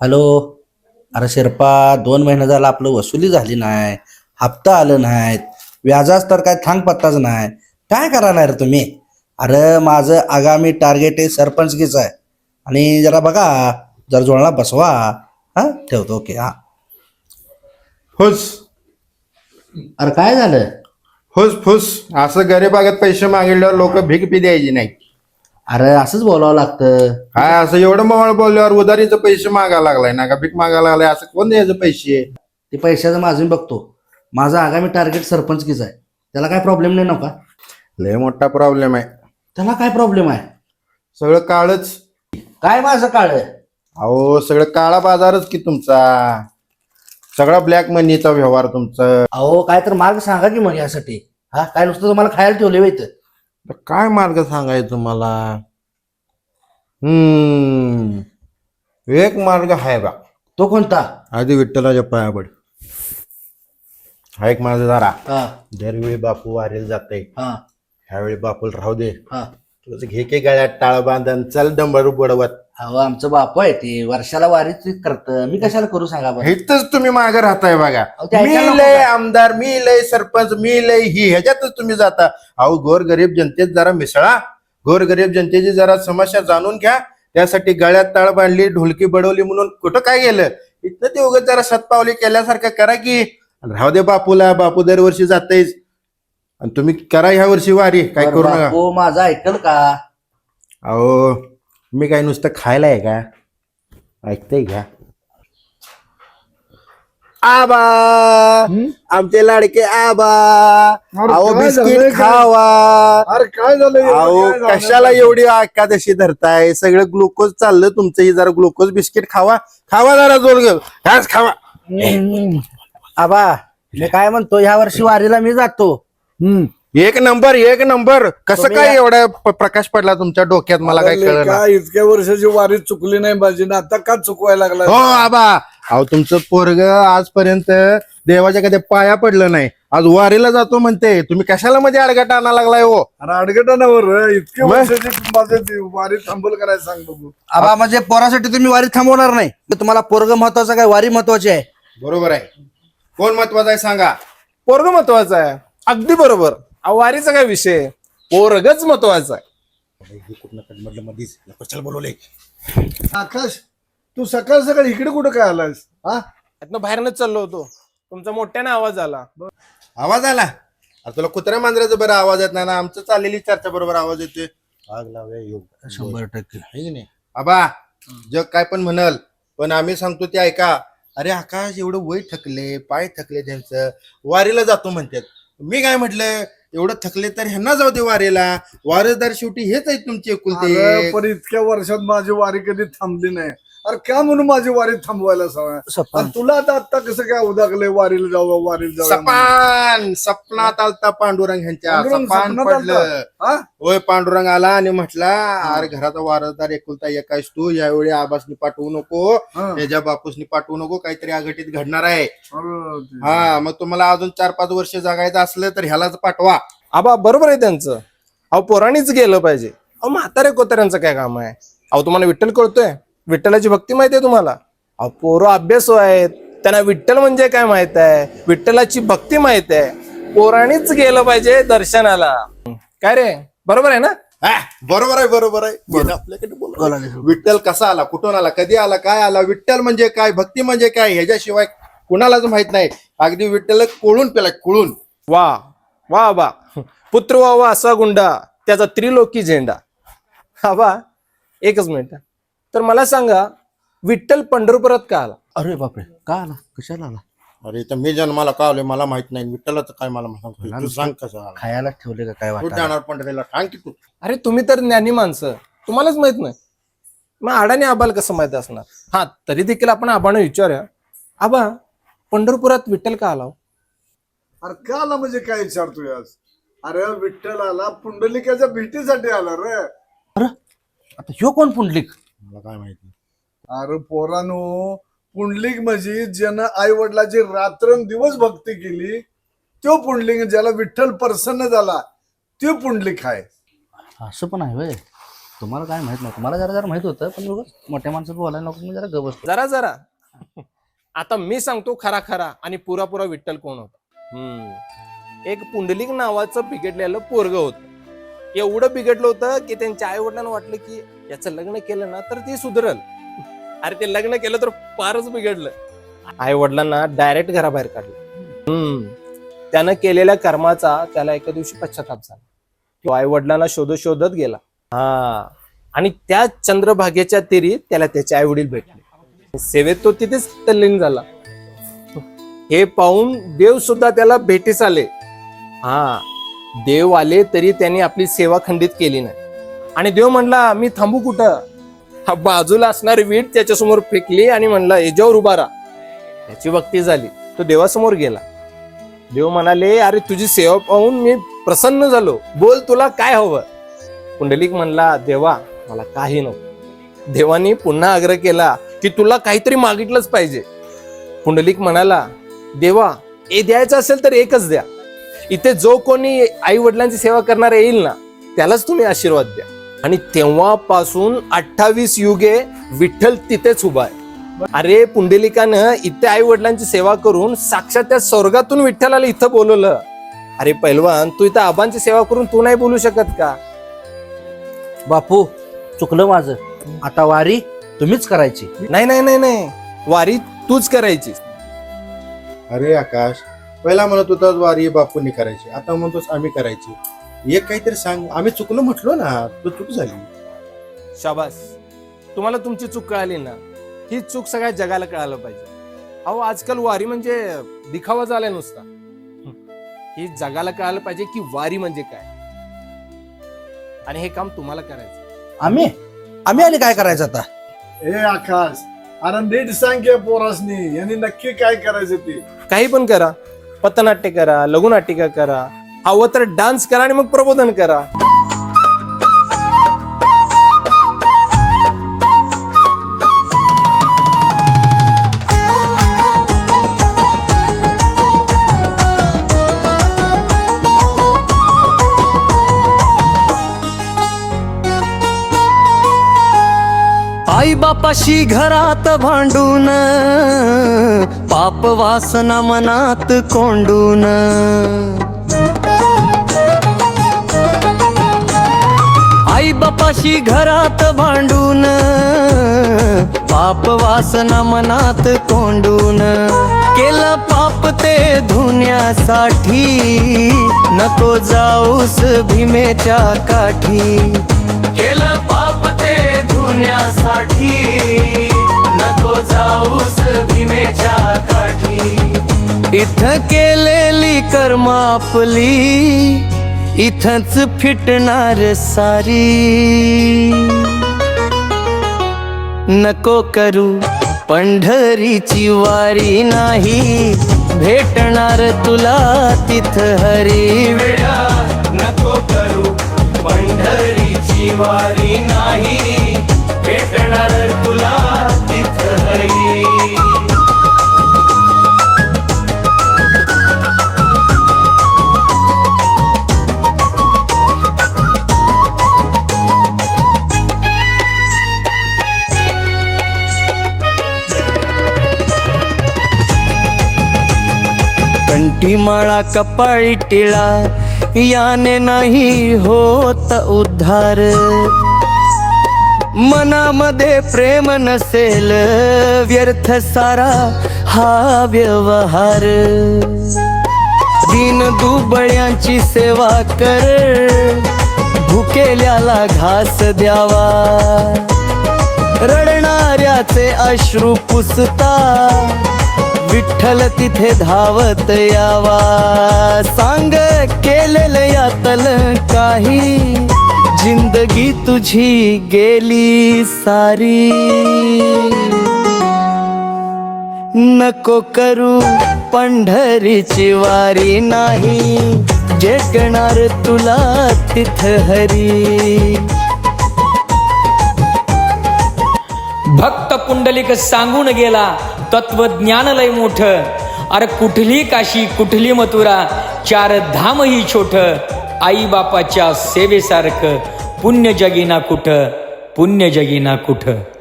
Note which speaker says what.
Speaker 1: Hello. अरे शिरपा, 2 महिने झाला आपलं वसुली झाली नाही, हप्ता आलं नाहीत, व्याजाच तर काय थांग पत्ताच नाही. काय करायला रे तुम्ही? अरे माझं आगामी टार्गेट आहे सरपंचकीचं आहे, आणि जरा बघा, जरा जुळणा बसवा. हा ठेवतो. ओके. हा.
Speaker 2: फुस
Speaker 1: अरे काय झालं?
Speaker 2: फुस फुस असं गरीबागत पैसे मागितल्यावर लोक भीक बी द्यायची नाही.
Speaker 1: अरे असंच बोलावं लागतं.
Speaker 2: काय असं एवढं मवाळ बोलल्यावर उधारीचं पैसे मागायला लागलाय ना का भीक मागायला लागलाय? असं कोण द्यायचं पैसे?
Speaker 1: ते पैशाचं माझं मी बघतो. माझं आगामी टार्गेट सरपंचकीचं आहे, त्याला काय प्रॉब्लेम नाही नका?
Speaker 2: लय मोठा प्रॉब्लेम आहे.
Speaker 1: त्याला काय प्रॉब्लेम आहे?
Speaker 2: सगळं काळच.
Speaker 1: काय माझं काळ?
Speaker 2: अहो सगळं काळा बाजारच की तुमचा. सगळा ब्लॅक मनीचा व्यवहार तुमचा.
Speaker 1: अहो काय तर मार्ग सांगा की मग यासाठी. हा काय नुसतं तुम्हाला खायला ठेवले होते?
Speaker 2: काय मार्ग सांगायचं तुम्हाला? एक मार्ग आहे बा.
Speaker 1: तो कोणता?
Speaker 2: आधी विठ्ठलाच्या पाया पड. हा एक माझा जरा.
Speaker 1: हा.
Speaker 2: दरवेळी बापू वारेल जाते,
Speaker 1: हा.
Speaker 2: ह्यावेळी बापूला राहू दे.
Speaker 1: हा.
Speaker 2: तुझं घे के गळ्यात टाळ बांधन चल डंबरू बुडवत.
Speaker 1: अहो आमचं बापू आहे, ते वर्षाला वारीच करतं, मी कशाला करू सांगा बरं?
Speaker 2: इथंच तुम्ही मागे राहताय बघा.
Speaker 1: अहो, ते ऐकायला
Speaker 2: मी
Speaker 1: नको
Speaker 2: लय
Speaker 1: का?
Speaker 2: आमदार, मी लय सरपंच, मी लय ही, ह्याच्यातच तुम्ही जाता. अहो गोरगरीब जनतेत जरा मिसळा. गोरगरीब जनतेची जरा समस्या जाणून घ्या. त्यासाठी गळ्यात टाळ बांधली, ढोलकी बडवली म्हणून कुठं काय गेलं? इथनं ते उगाच जरा शतपावली केल्यासारखं करा की. राहू दे बापूला, बापू दरवर्षी जातेच. आणि तुम्ही करा ह्या वर्षी वारी, काय
Speaker 1: बरं,
Speaker 2: करू नका.
Speaker 1: बापू माझं ऐकल का?
Speaker 2: अहो मी काय नुसतं खायला आहे का? ऐकतंय घ्या. आबा, आमचे लाडके आबा, अहो
Speaker 3: काय
Speaker 2: बिस्किट
Speaker 3: झालंय काय?
Speaker 2: खावा.
Speaker 3: अरे काय झालं एवढं
Speaker 2: अहो
Speaker 3: काय झालं?
Speaker 2: कशाला एवढी एकादशी धरताय? सगळं ग्लुकोज चाललं तुमचं. ही जरा ग्लुकोज बिस्किट खावा. खावा जरा जोर घेऊ. ह्याच खावा.
Speaker 1: आबा मी काय म्हणतो, ह्या वर्षी वारीला मी जातो.
Speaker 3: हम्म.
Speaker 2: एक नंबर, एक नंबर. कसं
Speaker 1: तुम्ही
Speaker 2: काय एवढा प्रकाश पडला तुमच्या डोक्यात? मला काय
Speaker 3: अरे
Speaker 2: कळलं ना.
Speaker 3: काय इतक्या वर्षाची वारी चुकली नाही माझी ना, आता का चुकवायला लागला?
Speaker 2: हो आबा. अहो तुमचं पोरग आजपर्यंत देवाच्या कधी पाया पडलं नाही, आज वारीला जातो म्हणते. तुम्ही कशाला मध्ये अडगट आणा लागलाय हो?
Speaker 3: अरे अडगटानावर इतक्या
Speaker 2: मग?
Speaker 3: वर्षाची माझी वारी थांबल करायला सांग बघू.
Speaker 1: आबा म्हणजे पोरासाठी तुम्ही वारी थांबवणार नाही? तुम्हाला पोरग महत्वाचं काय वारी महत्वाची आहे?
Speaker 2: बरोबर आहे. कोण महत्वाचा आहे सांगा?
Speaker 4: पोरग महत्वाचं आहे. अगदी बरोबर. वारीचा काय विषय? पोरगच महत्वाचं आहे.
Speaker 2: बोलवले.
Speaker 3: आकाश, तू सकाळ सकाळ इकडे कुठं काय आलास? हा
Speaker 4: त्यातनं बाहेरनच चाललो होतो, तुमचा मोठ्याने आवाज आला.
Speaker 2: आवाज आला? अरे तुला कुत्र्या मांजराचा बरं आवाज येत नाही ना? आमचं चाललेली चर्चा बरोबर आवाज येतोय. आग लावूया योग.
Speaker 1: 100%.
Speaker 2: आहे की नाही आबा? जग काय पण म्हणाल, पण आम्ही सांगतो ते ऐका. अरे आकाश एवढं वय थकले, पाय थकले त्यांचं, वारीला जातो म्हणतात. मी काय म्हटलं, एवढं थकले तर ह्यांना जाऊ दे वारीला. वारसदार शेवटी हेच आहेत तुमचे एकुलते.
Speaker 3: अरे पण इतक्या वर्षात माझी वारी कधी थांबली नाही. अरे का म्हणून माझी वारी थांबवायला सवय?
Speaker 1: सपन.
Speaker 3: आणि तुला आता कसं काय उदागलंय वारीला जावं, वारीला जावं?
Speaker 2: सपान सपनात आलता पांडुरंग ह्यांच्या.
Speaker 3: पांडुरंग
Speaker 2: सपान
Speaker 3: सपनात
Speaker 2: पडलं.
Speaker 3: आलता? हा?
Speaker 2: होय, पांडुरंग आला आणि म्हटला, अरे घराचा वारसदार एकुलता एक आहेस तू, यावेळी आबासनी पाठवू नको,
Speaker 3: हा.
Speaker 2: त्याच्या बापूसनी पाठवू नको, काहीतरी अघटित घडणार आहे.
Speaker 3: अरे ते-
Speaker 2: हा, मग तुम्हाला अजून 4-5 वर्ष जगायचं असलं तर ह्यालाच पाठवा.
Speaker 4: आबा बरोबर आहे त्यांचं. अहो पोरांनीच गेलं पाहिजे. अहो म्हातारे कोताऱ्यांचं काय काम आहे? अहो तुम्हाला विठ्ठल कळतोय? विठ्ठलाची भक्ती माहिती आहे तुम्हाला? अहो पोरं अभ्यासू आहेत, त्यांना विठ्ठल म्हणजे काय माहित आहे, विठ्ठलाची भक्ती माहित आहे. पोरांनीच गेलं पाहिजे दर्शनाला. काय रे, बरोबर आहे ना?
Speaker 2: हा, बरोबर आहे, बरोबर आहे. गेलं आपल्याकडे बोला.
Speaker 1: बोला की.
Speaker 2: विठ्ठल कसा आला, कुठून आला, कधी आला, काय आला, विठ्ठल म्हणजे काय, भक्ती म्हणजे काय, ह्याच्याशिवाय कुणालाच माहित नाही. अगदी विठ्ठल कोळून पेला, कोळून.
Speaker 4: वा वा बा. पुत्र व्हावा असा गुंडा, त्याचा त्रिलोकी झेंडा. आबा एकच मिनिट. तर मला सांगा, विठ्ठल पंढरपुरात का आला?
Speaker 1: अरे बापरे, का आला? कशाला आला?
Speaker 2: अरे तर मी जन्माला का आलोय मला माहित नाही. विठ्ठलाचं काय मला सांगतो, तू सांग कसं आला.
Speaker 1: खायला ठेवले का काय
Speaker 2: कुठं
Speaker 1: वाटत?
Speaker 2: जाणार पंढरीला, सांग की तू.
Speaker 4: अरे तुम्ही तर ज्ञानी माणसं, तुम्हालाच माहित नाही, मग आडाने आबाला कसं माहित असणार? हा, तरी देखील आपण आबाने विचारूया. आबा, पंढरपुरात विठ्ठल का आला?
Speaker 3: अरे का आला म्हणजे काय विचारतोय आज? अरे विठ्ठल आला पुंडलिकाच्या भेटीसाठी आला रे.
Speaker 1: आता ह्यो कोण पुंडलिक?
Speaker 2: मला काय माहिती.
Speaker 3: अरे पोरानो, पुंडलिक म्हणजे ज्यानं आई वडिलाची रात्रंदिवस भक्ती केली, तो पुंडलिक. ज्याला विठ्ठल प्रसन्न झाला तो पुंडलिक आहे.
Speaker 1: असं पण आहे होय? तुम्हाला काय माहित नव्हतं, मला जरा जरा माहित होतं, पण उगाच मोठ्या माणसात बोलायला नको, मी जरा गप बसतो.
Speaker 4: जरा जरा आता मी सांगतो खरा खरा आणि पुरा पुरा विठ्ठल कोण होता. एक पुंडलिक नावाचं बिघडलेलं पोरग होतं. एवढं बिघडलं होतं की त्यांच्या आई वडिलांना वाटलं की याचं लग्न केलं ना तर ते सुधरल. अरे ते लग्न केलं तर फारच बिघडलं. आई वडिलांना डायरेक्ट घराबाहेर काढलं. त्यानं केलेल्या कर्माचा त्याला एका दिवशी पश्चाताप झाला. तो आई वडिलांना शोधत शोधत गेला. आणि त्या चंद्रभागेच्या तीरी त्याला त्याचे आई वडील भेटले. सेवेत तो तिथेच तल्लीन झाला. हे पाहून देव सुद्धा त्याला भेटीस आले. देव आले तरी त्यांनी आपली सेवा खंडित केली नाही. आणि देव म्हणला मी थांबू कुठं. हा बाजूला असणारी वीट त्याच्यासमोर फेकली आणि म्हणला याच्यावर उभा राहा. त्याची भक्ती झाली. तो देवासमोर गेला. देव म्हणाले अरे तुझी सेवा पाहून मी प्रसन्न झालो, बोल तुला काय हवं. पुंडलिक म्हणला देवा मला काही नको. देवानी पुन्हा आग्रह केला की तुला काहीतरी मागितलंच पाहिजे. पुंडलिक म्हणाला देवा हे द्यायचं असेल तर एकच द्या. इथे जो कोणी आई वडिलांची सेवा करणारा येईल ना त्यालाच तुम्ही आशीर्वाद द्या. आणि तेव्हापासून 28 युगे विठ्ठल तिथेच उभा आहे. अरे पुंडलिकानं इथे आई वडिलांची सेवा करून साक्षात त्या स्वर्गातून विठ्ठलाला इथं बोलवलं. अरे पैलवान तू इथं आबांची सेवा करून तू नाही बोलू शकत का.
Speaker 1: बापू चुकलं माझं, आता वारी तुम्हीच करायची.
Speaker 4: नाही नाही नाही नाही, वारी तूच करायची.
Speaker 2: अरे आकाश, पहिला म्हणत होता वारी बापूंनी करायची, आता म्हणतोस आम्ही करायची. एक काहीतरी सांग. आम्ही चुकलो म्हटलो ना, तू चूक झाली.
Speaker 4: शाबास, तुम्हाला तुमची चूक कळाली ना. ही चूक सगळ्या जगाला कळायला पाहिजे. अहो आजकाल वारी म्हणजे दिखावा झालाय नुसता. ही जगाला कळायला पाहिजे की वारी म्हणजे काय. आणि हे काम तुम्हाला करायचं.
Speaker 1: आम्ही आणि काय करायचं आता.
Speaker 3: ए आकाश, अरे नीट सांग की पोरासनी यांनी नक्की काय करायचं ते.
Speaker 4: काही पण करा, पथनाट्य करा, लघुनाटिका करा, हवं तर डान्स करा आणि मग प्रबोधन करा.
Speaker 5: आई बापाशी घरात भांडून, पाप वासना मनात कोंडून. आई बापाशी घरात भांडून, पाप वासना मनात कोंडून. केलं पाप ते धुण्यासाठी, नको जाऊस भीमेच्या काठी. केलं पाप ते धुण्यासाठी, नको जाऊस भीमेच्या काठी. इथं केलेली कर्म आपली, इथंच फिटणार सारी. नको करू पंढरीची वारी, नाही भेटणार तुला तिथं हरी. वेडा नको करू पंढरीची वारी, नाही भेटणार तुला तिथं हरी. कंठी माळा कपाळी टिळा, याने नाही होत उद्धार. मनामध्ये प्रेम नसेल, व्यर्थ सारा हा व्यवहार. दीन दुबळ्यांची सेवा कर, भुकेल्याला घास द्यावा. रडणाऱ्याचे अश्रू पुसता, विठ्ठल तिथे धावत यावा. सांग केलेलं यातल काही, जिंदगी तुझी गेली सारी. नको करू पंढरीची वारी, नाही जेकणार तुला तिथं हरी.
Speaker 6: भक्त पुंडलिक सांगून गेला तत्वज्ञान लय मोठं. अरे कुठली काशी कुठली मथुरा, चार धाम ही छोट. आई बापाच्या सेवेसारखं पुण्य जगी ना कुठं, पुण्य जगी ना कुठं.